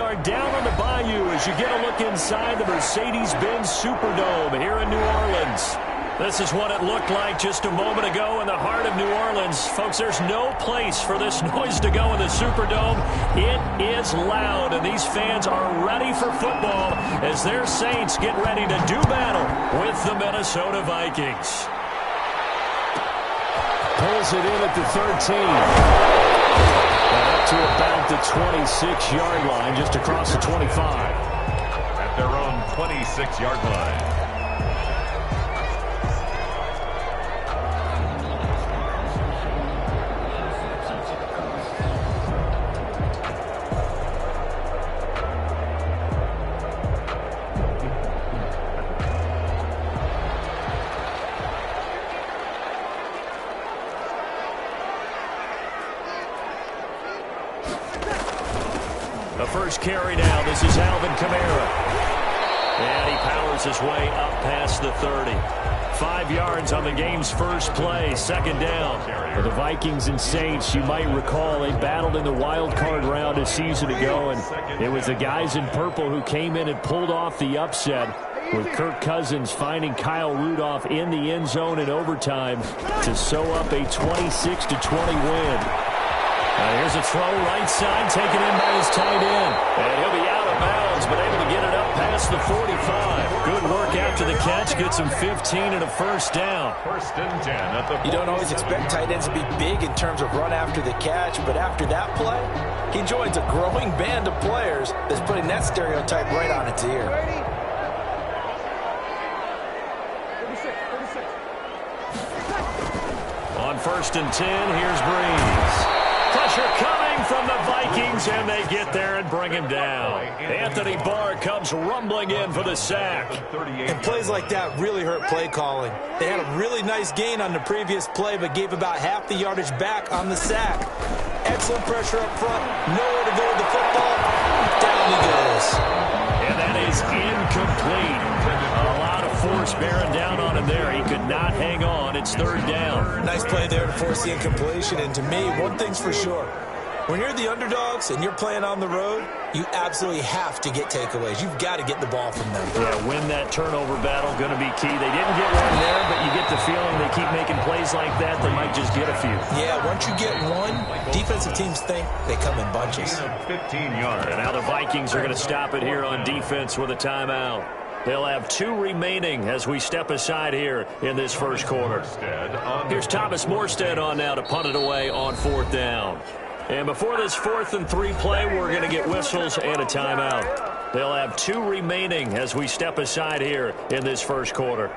are down on the bayou as you get a look inside the Mercedes-Benz Superdome here in New Orleans. This is what it looked like just a moment ago in the heart of New Orleans. Folks, there's no place for this noise to go in the Superdome. It is loud, and these fans are ready for football as their Saints get ready to do battle with the Minnesota Vikings. Pulls it in at the 13. And up to about the 26-yard line, just across the 25. At their own 26-yard line. The first carry now. This is Alvin Kamara. And he powers his way up past the 30. 5 yards on the game's first play. Second down. For the Vikings and Saints, you might recall they battled in the wild card round a season ago. And it was the guys in purple who came in and pulled off the upset, with Kirk Cousins finding Kyle Rudolph in the end zone in overtime to sew up a 26-20 win. Here's a throw right side, taken in by his tight end. And he'll be out of bounds, but able to get it up past the 45. Good work after the catch. Gets him 15 and a first down. First and 10 at the 40. You don't always expect tight ends to be big in terms of run after the catch, but after that play, he joins a growing band of players that's putting that stereotype right on its ear. On first and 10, here's Breeze. Pressure coming from the Vikings, and they get there and bring him down. Anthony Barr comes rumbling in for the sack. And plays like that really hurt play calling. They had a really nice gain on the previous play, but gave about half the yardage back on the sack. Excellent pressure up front. Nowhere to go with the football. Down he goes. And that is incomplete. A lot of force bearing down on him there. He could not hang on. It's third down. Nice play there to force the incompletion. And to me, one thing's for sure. When you're the underdogs and you're playing on the road, you absolutely have to get takeaways. You've got to get the ball from them. Yeah, win that turnover battle, going to be key. They didn't get one there, but you get the feeling they keep making plays like that, they might just get a few. Yeah, once you get one, defensive teams think they come in bunches. 15 yards. And now the Vikings are going to stop it here on defense with a timeout. They'll have 2 remaining as we step aside here in this first quarter. Here's Thomas Morstead on now to punt it away on fourth down. And before this 4th and 3 play, we're going to get whistles and a timeout. They'll have 2 remaining as we step aside here in this first quarter.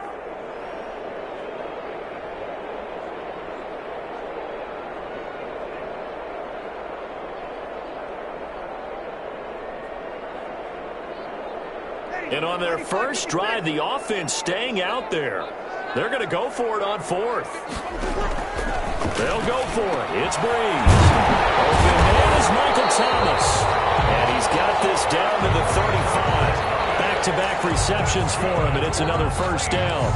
And on their first drive, the offense staying out there. They're going to go for it on 4th. They'll go for it. It's Breeze. Open man is Michael Thomas. And he's got this down to the 35. Back-to-back receptions for him, and it's another first down.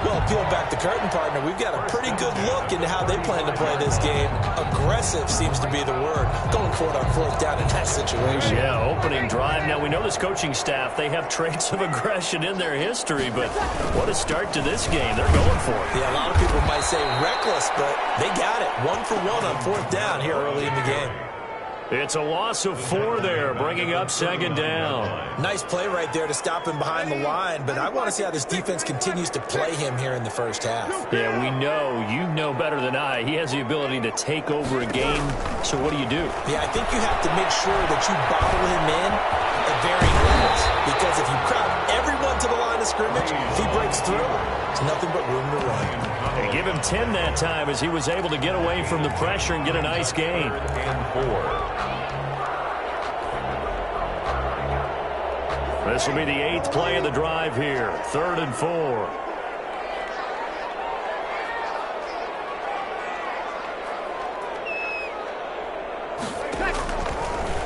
Well, peel back the curtain, partner. We've got a pretty good look into how they plan to play this game. Aggressive seems to be the word. Going for it on 4th down in that situation. Yeah, opening drive. Now, we know this coaching staff, they have traits of aggression in their history, but what a start to this game. They're going for it. Yeah, a lot of people might say reckless, but they got it. 1 for 1 on 4th down here early in the game. It's a loss of 4 there, bringing up second down. Nice play right there to stop him behind the line, but I want to see how this defense continues to play him here in the first half. Yeah, we know, you know better than I, he has the ability to take over a game, so what do you do? Yeah, I think you have to make sure that you bottle him in at varying levels, because if you crowd everyone to the line of scrimmage, if he breaks through, there's nothing but room to run. They give him 10 that time as he was able to get away from the pressure and get a nice gain. And 4. This will be the 8th play of the drive here. 3rd and 4.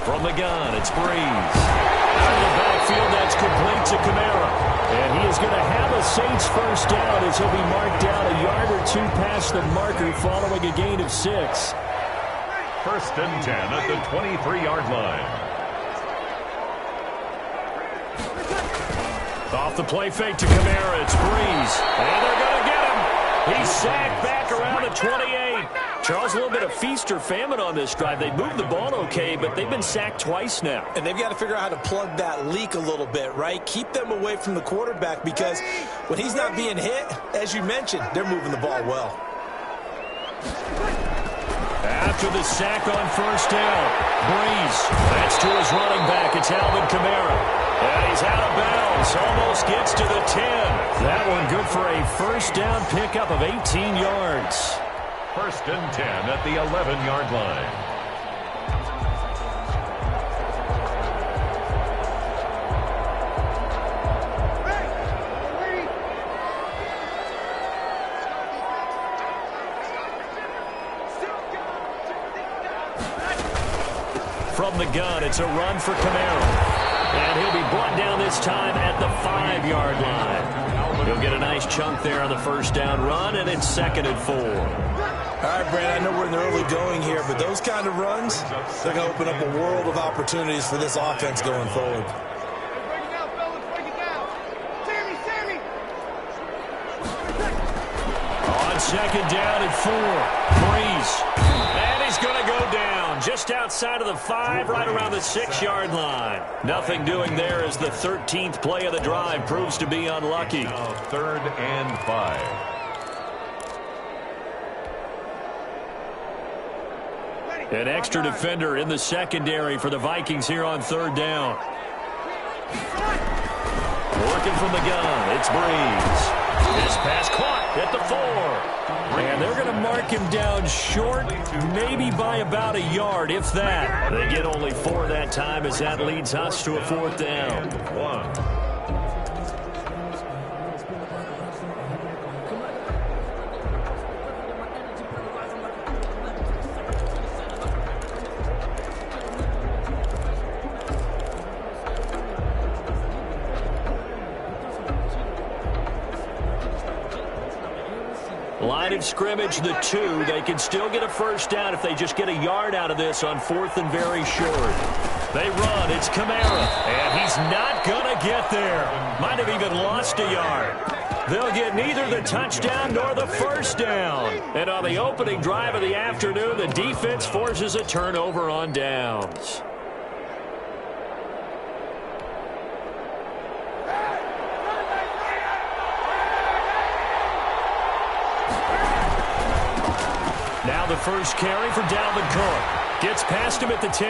From the gun, it's Breeze. Out of the backfield, that's complete to Kamara. And he is going to have a Saints first down as he'll be marked down a yard or 2 past the marker following a gain of 6. First and 10 at the 23-yard line. Off the play fake to Kamara, it's Breeze. And they're going to get him. He's sacked back around the 28. Charles, a little bit of feast or famine on this drive. They moved the ball okay, but they've been sacked twice now. And they've got to figure out how to plug that leak a little bit, right? Keep them away from the quarterback because when he's not being hit, as you mentioned, they're moving the ball well. After the sack on first down, Breeze. That's to his running back. It's Alvin Kamara. And he's out of bounds. Almost gets to the 10. That one good for a first down pickup of 18 yards. First and 10 at the 11-yard line. From the gun, it's a run for Kamara. And he'll be brought down this time at the 5-yard line. He'll get a nice chunk there on the first down run, and it's 2nd and 4. All right, Brandon, I know we're in the early going here, but those kind of runs, they're going to open up a world of opportunities for this offense going forward. On 2nd down and 4, Breeze. And he's going to go down just outside of the 5, right around the 6-yard line. Nothing doing there as the 13th play of the drive proves to be unlucky. Now 3rd and 5. An extra defender in the secondary for the Vikings here on 3rd down. Working from the gun, it's Breeze. This pass caught at the 4. And they're going to mark him down short, maybe by about a yard, if that. They get only 4 that time as that leads us to a 4th down. 1. Line of scrimmage, the 2. They can still get a first down if they just get a yard out of this on 4th and very short. They run. It's Kamara. And he's not going to get there. Might have even lost a yard. They'll get neither the touchdown nor the first down. And on the opening drive of the afternoon, the defense forces a turnover on downs. Now the first carry for Dalvin Cook. Gets past him at the 10.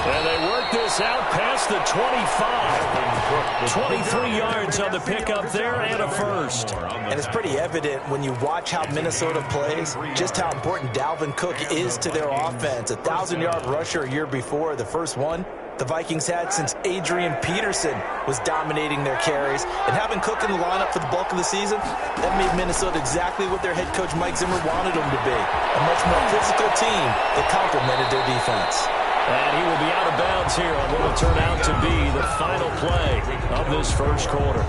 And they work this out past the 25. 23 yards on the pickup there and a first. And it's pretty evident when you watch how Minnesota plays, just how important Dalvin Cook is to their offense. A 1,000-yard rusher a year before, the first one the Vikings had since Adrian Peterson was dominating their carries. And having Cook in the lineup for the bulk of the season, that made Minnesota exactly what their head coach Mike Zimmer wanted them to be. A much more physical team that complemented their defense. And he will be out of bounds here on what will turn out to be the final play of this first quarter.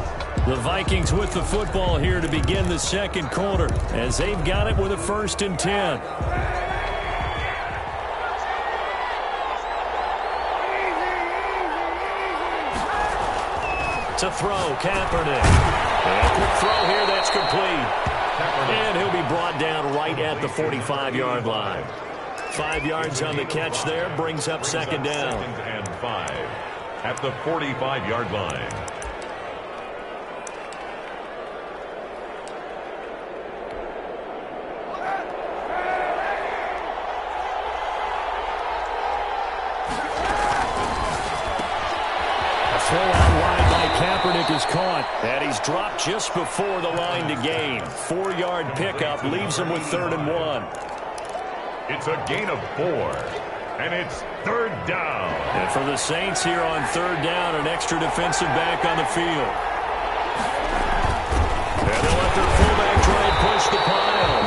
The Vikings with the football here to begin the second quarter as they've got it with a 1st and 10. To throw, Kaepernick. And a quick throw here, that's complete. And he'll be brought down right at the 45-yard line. 5 yards on the catch there, brings up 2nd down. 2nd and 5 at the 45-yard line. Throw out wide by Kaepernick is caught. And he's dropped just before the line to gain. 4-yard pickup leaves him with 3rd and 1. It's a gain of 4. And it's 3rd down. And for the Saints here on 3rd down, an extra defensive back on the field. And they'll let their fullback try and push the pile.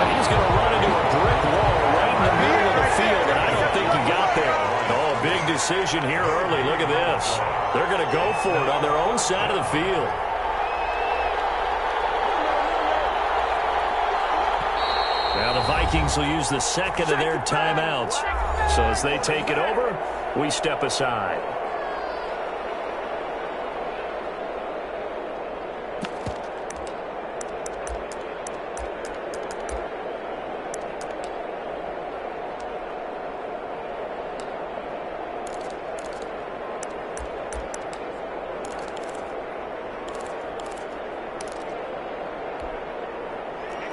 And he's going to run into a brick wall right in the middle of the field, and I don't think he got there. Oh, big decision here early. Look at this. They're going to go for it on their own side of the field. Now the Vikings will use the second of their timeouts. So as they take it over, we step aside.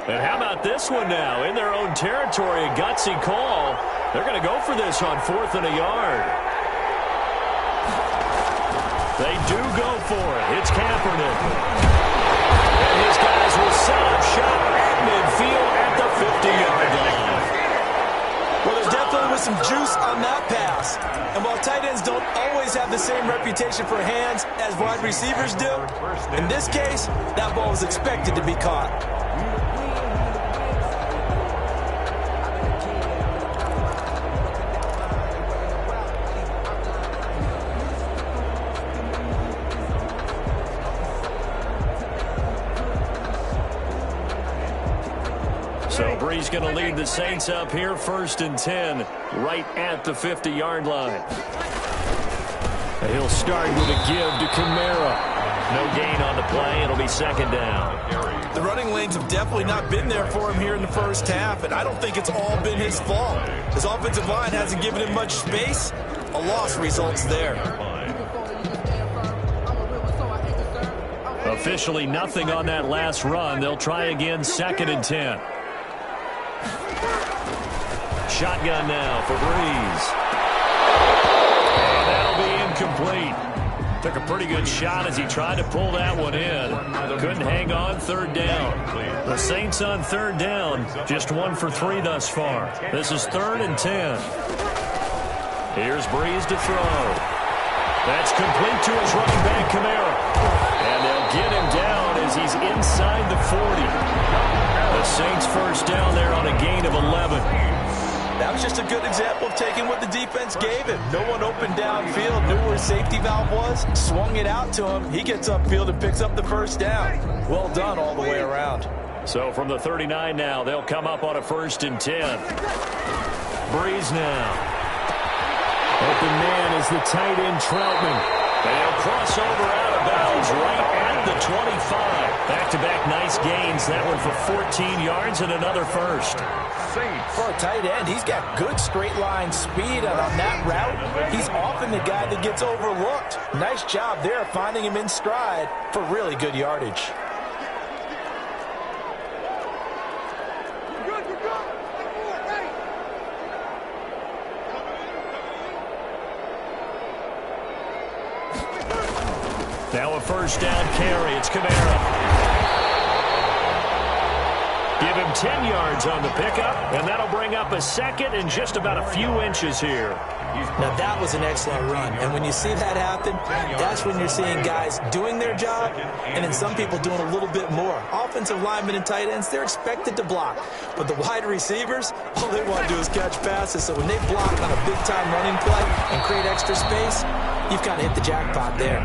And how about this one now? In their own territory, a gutsy call. They're going to go for this on 4th and a yard. They do go for it. It's Kaepernick. And his guys will set up shop at midfield at the 50-yard line. Well, there definitely was some juice on that pass. And while tight ends don't always have the same reputation for hands as wide receivers do, in this case, that ball was expected to be caught. So Brees going to lead the Saints up here, 1st and 10, right at the 50-yard line. He'll start with a give to Kamara. No gain on the play. It'll be 2nd down. The running lanes have definitely not been there for him here in the first half, and I don't think it's all been his fault. His offensive line hasn't given him much space. A loss results there. Officially nothing on that last run. They'll try again, 2nd and 10. Shotgun now for Brees. And that'll be incomplete. Took a pretty good shot as he tried to pull that one in. Couldn't hang on, 3rd down. The Saints on 3rd down, just 1 for 3 thus far. This is 3rd and 10. Here's Brees to throw. That's complete to his running back, Kamara. And they'll get him down as he's inside the 40. The Saints 1st down there on a gain of 11. That was just a good example of taking what the defense gave him. No one open downfield, knew where his safety valve was, swung it out to him. He gets upfield and picks up the 1st down. Well done all the way around. So from the 39 now, they'll come up on a 1st and 10. Brees now. Open man is the tight end Troutman. And he'll cross over out of bounds right at the 25. Back-to-back nice gains. That one for 14 yards and another 1st. For a tight end, he's got good straight line speed, and on that route, he's often the guy that gets overlooked. Nice job there finding him in stride for really good yardage. Now a 1st down carry. It's Kamara. Give him 10 yards on the pickup, and that'll bring up a 2nd and just about a few inches here. Now that was an excellent run, and when you see that happen, that's when you're seeing guys doing their job, and then some people doing a little bit more. Offensive linemen and tight ends, they're expected to block, but the wide receivers, all they want to do is catch passes, so when they block on a big-time running play and create extra space, you've kind of hit the jackpot there.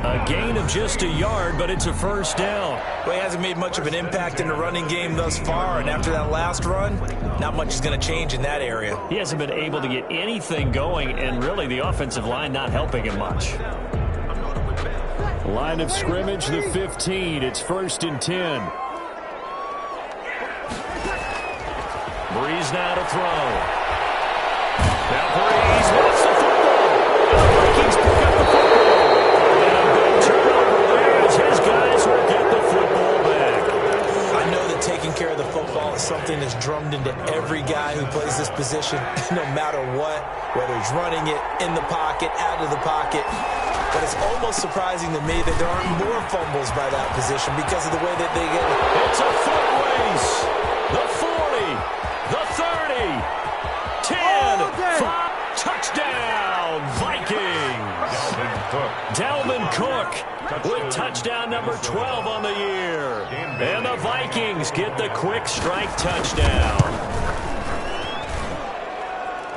A gain of just a yard, but it's a 1st down. Well, he hasn't made much of an impact in the running game thus far, and after that last run, not much is going to change in that area. He hasn't been able to get anything going, and really the offensive line not helping him much. Line of scrimmage, the 15. It's 1st and 10. Brees now to throw. Now Brees wants the football. The Vikings pick up the football. And a big turnover there as his guys will get the football back. I know that taking care of the football is something that's drummed into every guy who plays this position, no matter what, whether he's running it, in the pocket, out of the pocket. But it's almost surprising to me that there aren't more fumbles by that position because of the way that they get it. It's a foot race. The 40, the 30, 10, 5, touchdown, Vikings. Dalvin Cook with touchdown number 12 on the year. And the Vikings get the quick strike touchdown.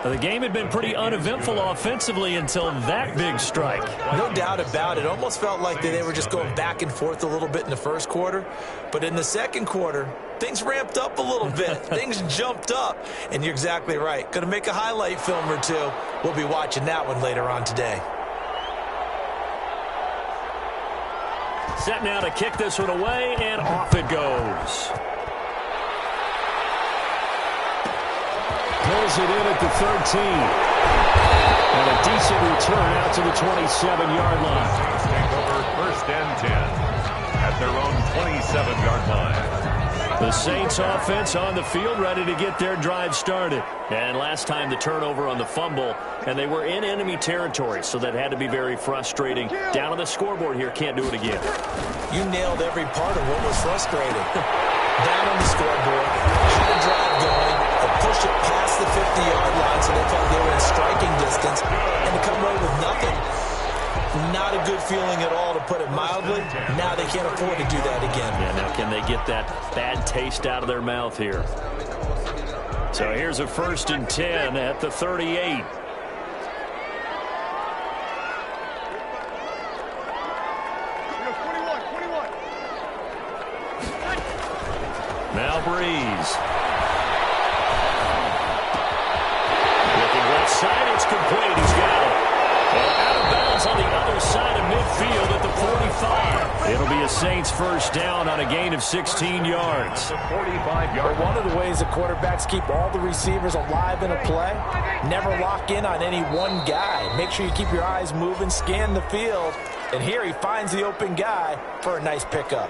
The game had been pretty uneventful offensively until that big strike. No doubt about it. Almost felt like they were just going back and forth a little bit in the first quarter. But in the second quarter, things ramped up a little bit. Things jumped up. And you're exactly right. Going to make a highlight film or two. We'll be watching that one later on today. Set now to kick this one away, and off it goes. Pulls it in at the 13. And a decent return out to the 27-yard line. Take over 1st and 10 at their own 27-yard line. The Saints offense on the field, ready to get their drive started. And last time the turnover on the fumble, and they were in enemy territory, so that had to be very frustrating. Down on the scoreboard here, can't do it again. You nailed every part of what was frustrating. Down on the scoreboard, had a drive going, to push it past the 50-yard line so they felt they were in striking distance, and to come away with nothing. Not a good feeling at all, to put it mildly. Now they can't afford to do that again. Yeah, now can they get that bad taste out of their mouth here? So here's a 1st and 10 at the 38. Now Breeze. Looking left side, it's complete. He's got it. And out of bounds on the other side of midfield at the 45. It'll be a Saints first down on a gain of 16 yards. 45-yard. One of the ways the quarterbacks keep all the receivers alive in a play, never lock in on any one guy. Make sure you keep your eyes moving, scan the field, and here he finds the open guy for a nice pickup.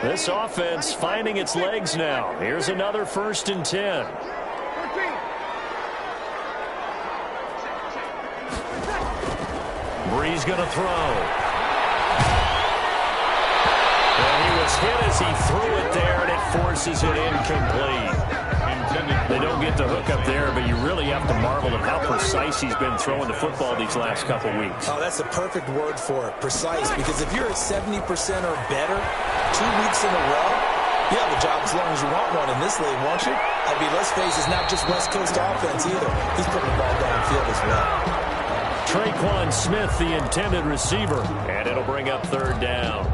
This offense finding its legs now. Here's another 1st and 10. Breeze going to throw. And he was hit as he threw it there, and it forces it incomplete. They don't get the hook up there, but you really have to marvel at how precise he's been throwing the football these last couple weeks. Oh, that's the perfect word for it, precise, because if you're at 70% or better 2 weeks in a row, you have a job as long as you want one in this league, won't you? I mean, let's face it, it's not just West Coast offense either. He's putting the ball downfield as well. Traquan Smith, the intended receiver, and it'll bring up 3rd down.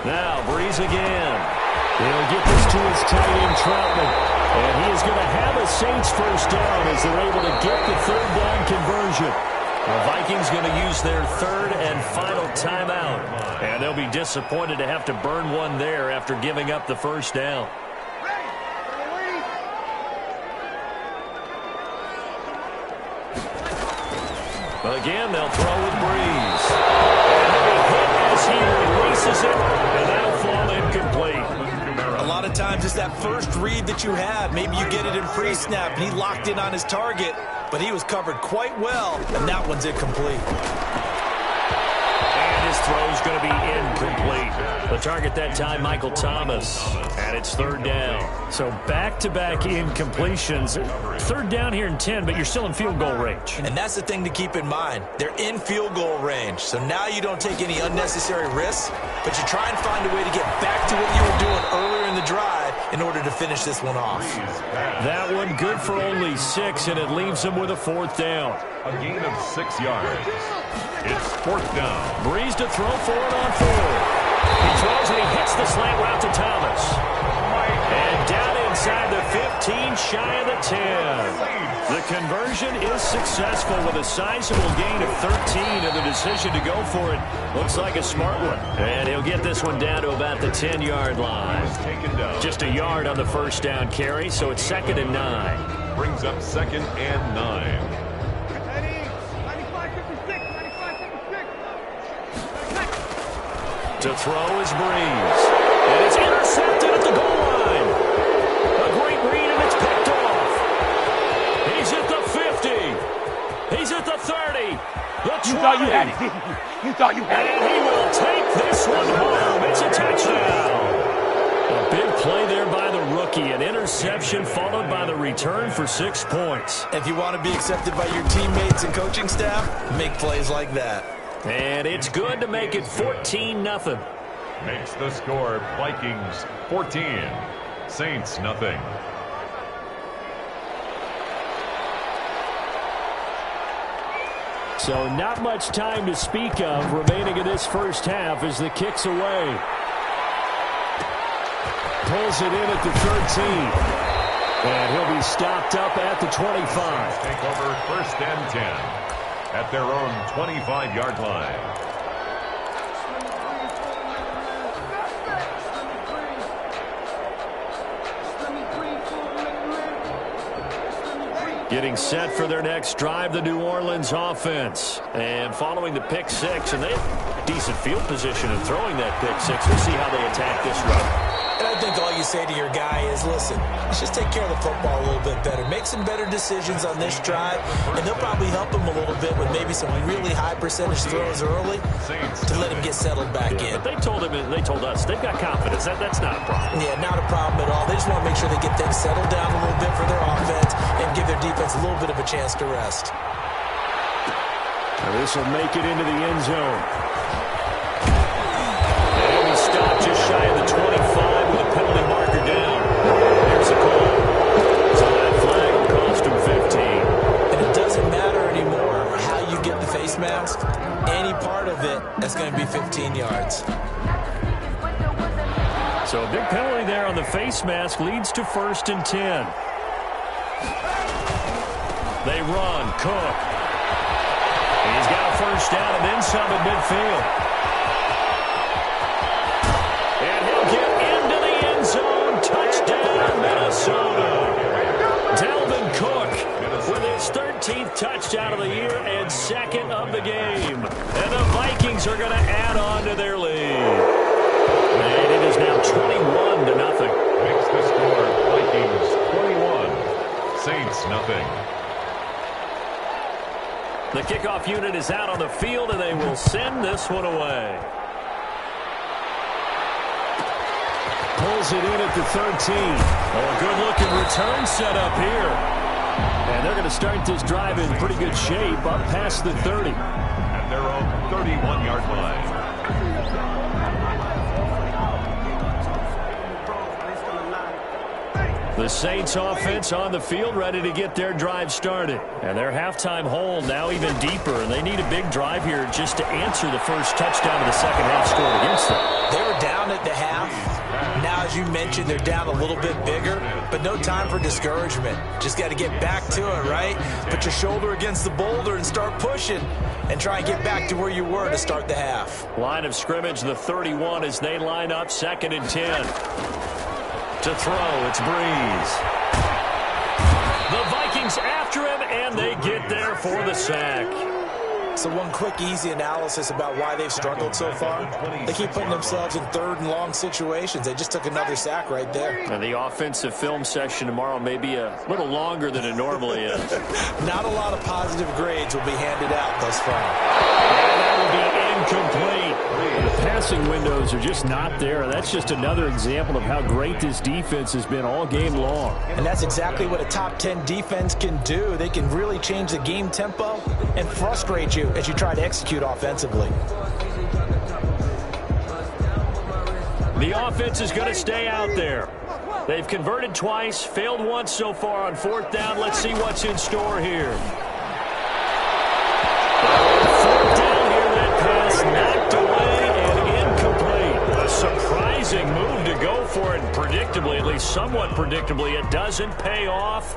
Now, Breeze again. He'll get this to his tight end, Troutman. And he is going to have a Saints first down as they're able to get the 3rd down conversion. The Vikings going to use their 3rd and final timeout. And they'll be disappointed to have to burn one there after giving up the 1st down. Again, they'll throw with Breeze. And he'll be hit as he releases it, and that'll fall incomplete. A lot of times it's that first read that you have. Maybe you get it in pre-snap, and he locked in on his target, but he was covered quite well, and that one's incomplete. And his throw's going to be incomplete. The target that time, Michael Thomas. And it's 3rd down. So back-to-back incompletions. 3rd down here in 10, but you're still in field goal range. And that's the thing to keep in mind. They're in field goal range. So now you don't take any unnecessary risks, but you try and find a way to get back to what you were doing earlier in the drive in order to finish this one off. That one good for only 6, and it leaves them with a 4th down. A gain of 6 yards. It's 4th down. Breeze to throw for it on 4th. He throws and he hits the slant route to Thomas. And down inside the 15, shy of the 10. The conversion is successful with a sizable gain of 13, and the decision to go for it looks like a smart one. And he'll get this one down to about the 10-yard line. Just a yard on the 1st down carry, so it's 2nd and 9. Brings up 2nd and 9. To throw is Breeze. And it's intercepted at the goal line. A great read, and it's picked off. He's at the 50. He's at the 30. The 20. You thought you had it, didn't you? You thought you had it. And he will take this one home. It's a touchdown. A big play there by the rookie. An interception followed by the return for 6 points. If you want to be accepted by your teammates and coaching staff, make plays like that. And it's good to make it 14-0. Makes the score Vikings 14, Saints nothing. So not much time to speak of remaining in this first half as the kick's away. Pulls it in at the 13. And he'll be stopped up at the 25. Take over 1st and 10. At their own 25-yard line. Getting set for their next drive, the New Orleans offense. And following the pick six, and they have decent field position in throwing that pick six. We'll see how they attack this run. And I think all you say to your guy is, listen, let's just take care of the football a little bit better. Make some better decisions on this drive, and they'll probably help him a little bit with maybe some really high percentage throws early to let him get settled back in. But they told us, they've got confidence. That's not a problem. Yeah, not a problem at all. They just want to make sure they get things settled down a little bit for their offense and give their defense a little bit of a chance to rest. Now this will make it into the end zone. And he stopped just shy of the 25 with a penalty marker down. There's a call. So that flag will cost him 15. And it doesn't matter anymore how you get the face mask. Any part of it, that's going to be 15 yards. So a big penalty there on the face mask leads to 1st and 10. They run. Cook. He's got a first down and then some at midfield. And he'll get into the end zone. Touchdown, Minnesota. Dalvin Cook with his 13th touchdown of the year and 2nd of the game. And the Vikings are going to add on to their lead. And it is now 21-0. Makes the score Vikings 21, Saints nothing. The kickoff unit is out on the field, and they will send this one away. Pulls it in at the 13. Oh, a good-looking return set up here. And they're going to start this drive in pretty good shape up past the 30. At their own 31-yard line. The Saints offense on the field ready to get their drive started. And their halftime hole now even deeper, and they need a big drive here just to answer the first touchdown of the second half scored against them. They were down at the half. Now, as you mentioned, they're down a little bit bigger, but no time for discouragement. Just got to get back to it, right? Put your shoulder against the boulder and start pushing and try and get back to where you were to start the half. Line of scrimmage, the 31 as they line up 2nd and 10. To throw, it's Breeze. The Vikings after him, and they get there for the sack. So one quick, easy analysis about why they've struggled so far. They keep putting themselves in 3rd and long situations. They just took another sack right there. And the offensive film session tomorrow may be a little longer than it normally is. Not a lot of positive grades will be handed out thus far. And that will be incomplete. The passing windows are just not there. That's just another example of how great this defense has been all game long. And that's exactly what a top 10 defense can do. They can really change the game tempo and frustrate you as you try to execute offensively. The offense is going to stay out there. They've converted twice, failed once so far on 4th down. Let's see what's in store here. 4th down here, that pass knocked away and incomplete. A surprising move to go for it, predictably, at least somewhat predictably. It doesn't pay off.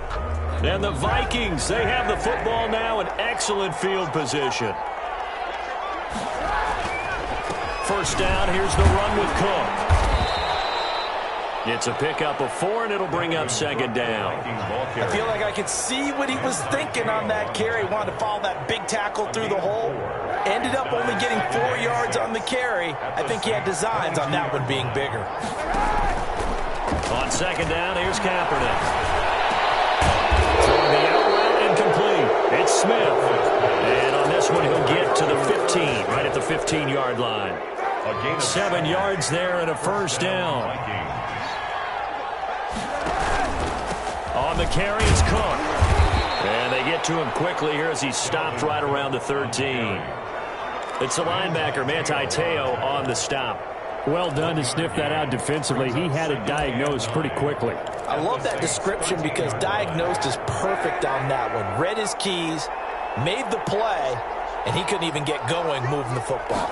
And the Vikings, they have the football now in excellent field position. First down, here's the run with Cook. It's a pickup of 4, and it'll bring up 2nd down. I feel like I could see what he was thinking on that carry. Wanted to follow that big tackle through the hole. Ended up only getting 4 yards on the carry. I think he had designs on that one being bigger. On 2nd down, here's Kaepernick. Throwing the out route incomplete. It's Smith. And on this one, he'll get to the 15, right at the 15-yard line. 7 yards there and a first down. On the carry is Cook. And they get to him quickly here as he stopped right around the 13. It's the linebacker, Manti Te'o, on the stop. Well done to sniff that out defensively. He had it diagnosed pretty quickly. I love that description because diagnosed is perfect on that one. Read his keys, made the play, and he couldn't even get going moving the football.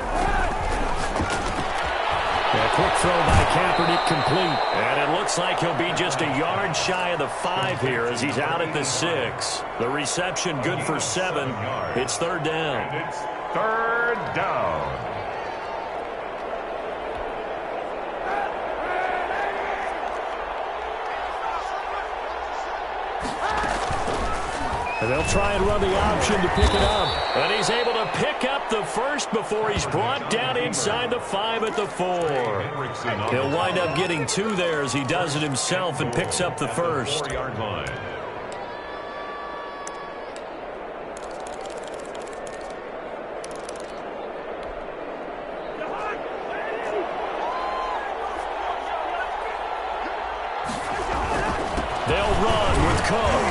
A quick throw by Kaepernick complete. And it looks like he'll be just a yard shy of the 5 here as he's out at the 6. The reception good for 7. It's 3rd down. And it's 3rd down. And they'll try and run the option to pick it up. And he's able to pick up the first before he's brought down inside the 5 at the 4. He'll wind up getting 2 there as he does it himself and picks up the first. They'll run with Cook.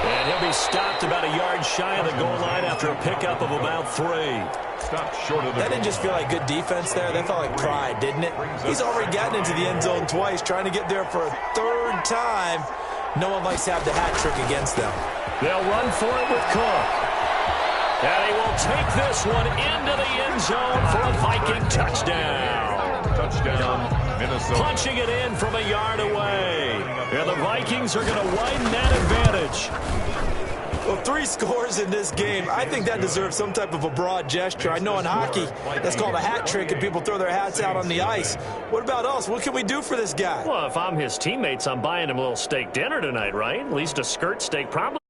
And he'll be stopped about a yard shy of the goal line after a pickup of about 3. Stopped short of the That didn't just feel like good defense there. That felt like pride, didn't it? He's already gotten into the end zone twice, trying to get there for a 3rd time. No one likes to have the hat trick against them. They'll run for it with Cook. And he will take this one into the end zone for a Viking touchdown. touchdown, Minnesota. Punching it in from a yard away. And the Vikings are going to widen that advantage. Well, 3 scores in this game. I think that deserves some type of a broad gesture. I know in hockey, that's called a hat trick, and people throw their hats out on the ice. What about us? What can we do for this guy? Well, if I'm his teammates, I'm buying him a little steak dinner tonight, right? At least a skirt steak, probably.